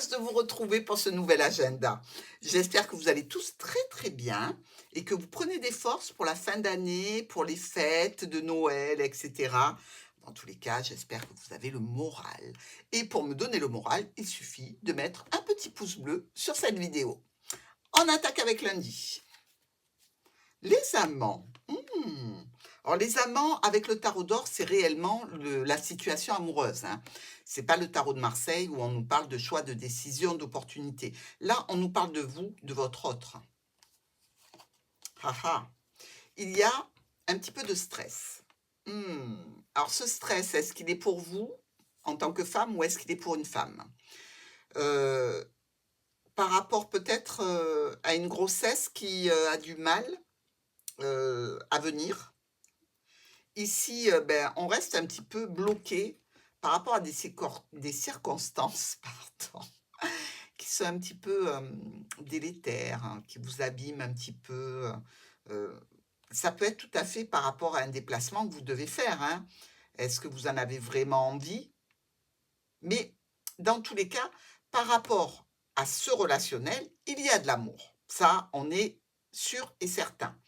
heureuse de vous retrouver pour ce nouvel agenda. J'espère que vous allez tous très très bien et que vous prenez des forces pour la fin d'année, pour les fêtes de Noël, etc. Dans tous les cas, j'espère que vous avez le moral. Et pour me donner le moral, il suffit de mettre un petit pouce bleu sur cette vidéo. On attaque avec lundi. Les amants. Alors les amants, avec le tarot d'or, c'est réellement la situation amoureuse, hein. C'est pas le tarot de Marseille où on nous parle de choix, de décision, d'opportunité. Là, on nous parle de vous, de votre autre. Haha. Il y a un petit peu de stress. Alors ce stress, est-ce qu'il est pour vous en tant que femme ou est-ce qu'il est pour une femme? Euh, Par rapport peut-être à une grossesse qui a du mal à venir. Ici, on reste un petit peu bloqué par rapport à des circonstances, pardon, qui sont un petit peu, délétères, hein, qui vous abîment un petit peu, ça peut être tout à fait par rapport à un déplacement que vous devez faire, hein. Est-ce que vous en avez vraiment envie? Mais dans tous les cas, par rapport à ce relationnel, il y a de l'amour. Ça, on est sûr et certain.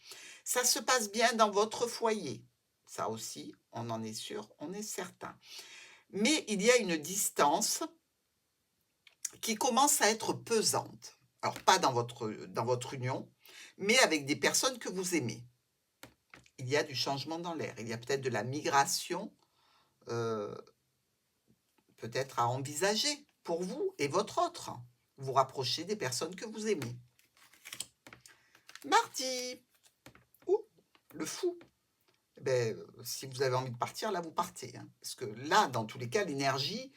Ça se passe bien dans votre foyer. Ça aussi, on en est sûr, on est certain. Mais il y a une distance qui commence à être pesante. Alors, pas dans votre union, mais avec des personnes que vous aimez. Il y a du changement dans l'air. Il y a peut-être de la migration, euh, peut-être à envisager pour vous et votre autre. Vous rapprocher des personnes que vous aimez. Mardi. Ouh, le fou. Si vous avez envie de partir, là, vous partez, hein. Parce que là, dans tous les cas, l'énergie,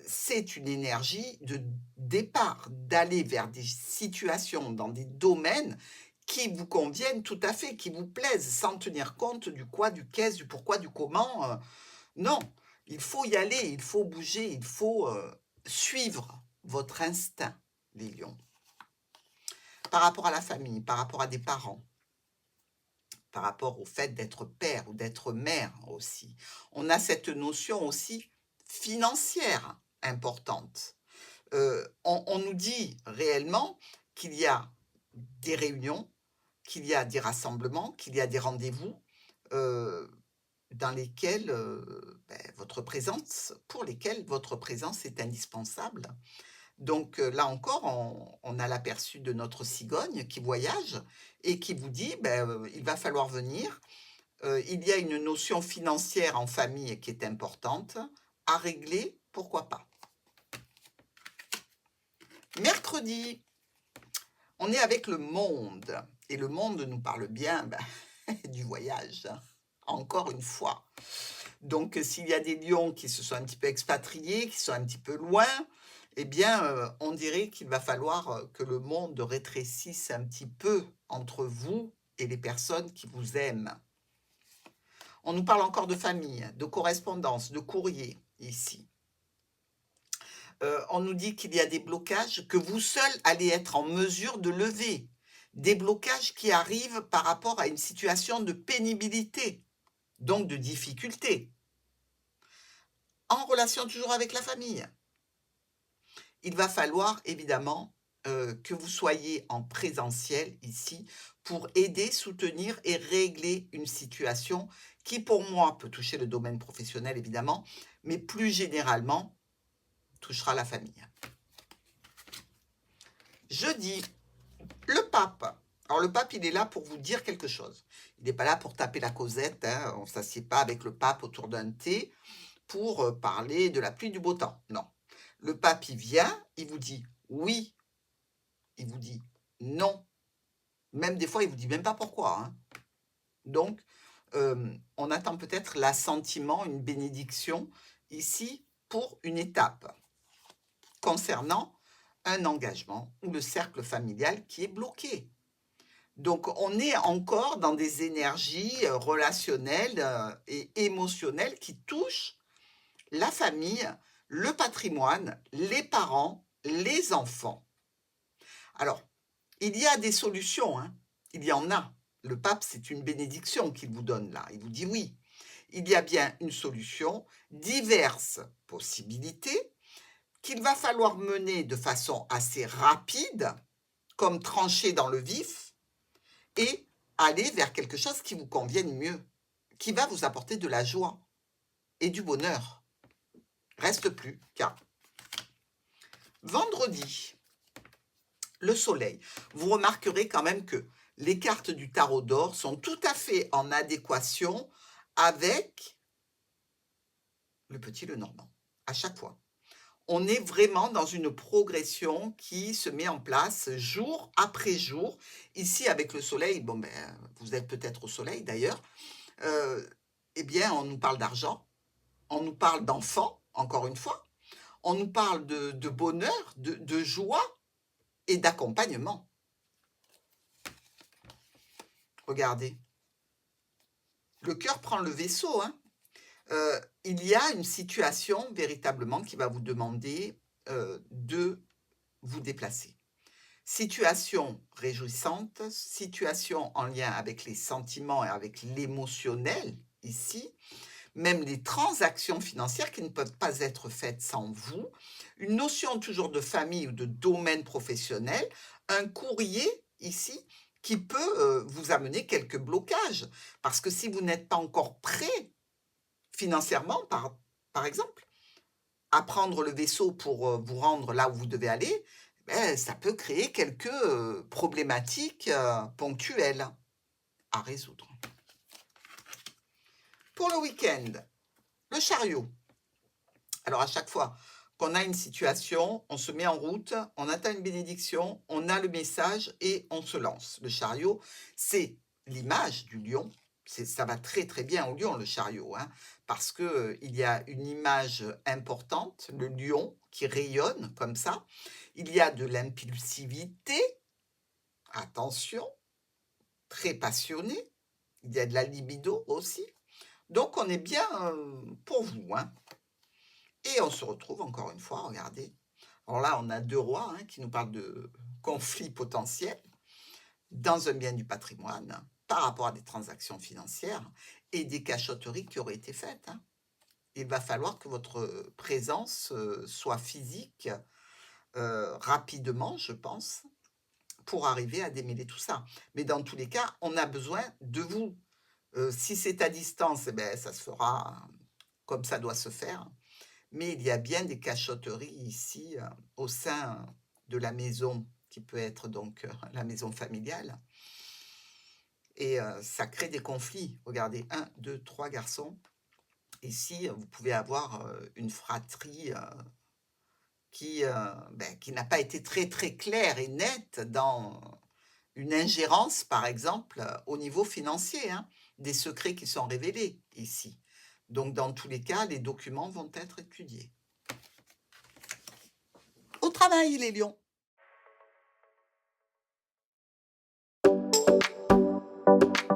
c'est une énergie de départ, d'aller vers des situations, dans des domaines qui vous conviennent tout à fait, qui vous plaisent, sans tenir compte du quoi, du qu'est-ce, du pourquoi, du comment. Non, il faut y aller, il faut bouger, il faut suivre votre instinct, les lions. Par rapport à la famille, par rapport à des parents, par rapport au fait d'être père ou d'être mère aussi. On a cette notion aussi financière importante. On nous dit réellement qu'il y a des réunions, qu'il y a des rassemblements, qu'il y a des rendez-vous euh, dans lesquels pour lesquels votre présence est indispensable. Donc là encore, on a l'aperçu de notre cigogne qui voyage et qui vous dit, il va falloir venir. Il y a une notion financière en famille qui est importante à régler, pourquoi pas. Mercredi, on est avec le monde et le monde nous parle bien du voyage, hein, encore une fois. Donc s'il y a des lions qui se sont un petit peu expatriés, qui sont un petit peu loin, eh bien, on dirait qu'il va falloir que le monde rétrécisse un petit peu entre vous et les personnes qui vous aiment. On nous parle encore de famille, de correspondance, de courrier ici. On nous dit qu'il y a des blocages que vous seul allez être en mesure de lever. Des blocages qui arrivent par rapport à une situation de pénibilité, donc de difficulté, en relation toujours avec la famille. Il va falloir évidemment que vous soyez en présentiel ici pour aider, soutenir et régler une situation qui pour moi peut toucher le domaine professionnel évidemment, mais plus généralement touchera la famille. Jeudi, le pape. Alors le pape, il est là pour vous dire quelque chose. Il n'est pas là pour taper la causette, hein. On ne s'assied pas avec le pape autour d'un thé pour parler de la pluie du beau temps. Non. Le pape, il vient, il vous dit oui, il vous dit non. Même des fois, il vous dit même pas pourquoi, hein. Donc, on attend peut-être l'assentiment, une bénédiction ici pour une étape concernant un engagement ou le cercle familial qui est bloqué. Donc, on est encore dans des énergies relationnelles et émotionnelles qui touchent la famille, le patrimoine, les parents, les enfants. Alors, il y a des solutions, hein. Il y en a. Le pape, c'est une bénédiction qu'il vous donne là. Il vous dit oui. Il y a bien une solution, diverses possibilités. qu'il va falloir mener de façon assez rapide, comme trancher dans le vif, et aller vers quelque chose qui vous convienne mieux, qui va vous apporter de la joie et du bonheur. Reste plus qu'à. Vendredi, le soleil. Vous remarquerez quand même que les cartes du tarot d'or sont tout à fait en adéquation avec le petit Lenormand, à chaque fois. On est vraiment dans une progression qui se met en place jour après jour. Ici, avec le soleil, bon ben, vous êtes peut-être au soleil d'ailleurs, eh bien, on nous parle d'argent, on nous parle d'enfants, encore une fois, on nous parle de bonheur, de joie et d'accompagnement. Regardez, le cœur prend le vaisseau, hein. Il y a une situation véritablement qui va vous demander de vous déplacer. Situation réjouissante, situation en lien avec les sentiments et avec l'émotionnel ici, même les transactions financières qui ne peuvent pas être faites sans vous, une notion toujours de famille ou de domaine professionnel, un courrier ici qui peut vous amener quelques blocages. Parce que si vous n'êtes pas encore prêt financièrement, par exemple, à prendre le vaisseau pour vous rendre là où vous devez aller, ben, ça peut créer quelques problématiques ponctuelles à résoudre. Pour le week-end, le chariot. Alors à chaque fois qu'on a une situation, on se met en route, on atteint une bénédiction, on a le message et on se lance. Le chariot, c'est l'image du lion. Ça va très très bien au lion, le chariot, hein, parce qu'il y a une image importante, le lion qui rayonne comme ça. Il y a de l'impulsivité, attention, très passionné. Il y a de la libido aussi. Donc on est bien pour vous, hein. Et on se retrouve encore une fois, regardez. Alors là, on a 2 rois hein, qui nous parlent de conflits potentiels dans un bien du patrimoine par rapport à des transactions financières et des cachotteries qui auraient été faites, hein. Il va falloir que votre présence soit physique rapidement, je pense, pour arriver à démêler tout ça. Mais dans tous les cas, on a besoin de vous. Si c'est à distance, eh ben, ça se fera comme ça doit se faire. Mais il y a bien des cachotteries ici au sein de la maison, qui peut être donc la maison familiale. Et ça crée des conflits. Regardez, 1, 2, 3 garçons. Ici, vous pouvez avoir une fratrie qui n'a pas été très très claire et nette dans une ingérence, par exemple, au niveau financier, hein, des secrets qui sont révélés ici. Donc, dans tous les cas, les documents vont être étudiés. Au travail, les lions!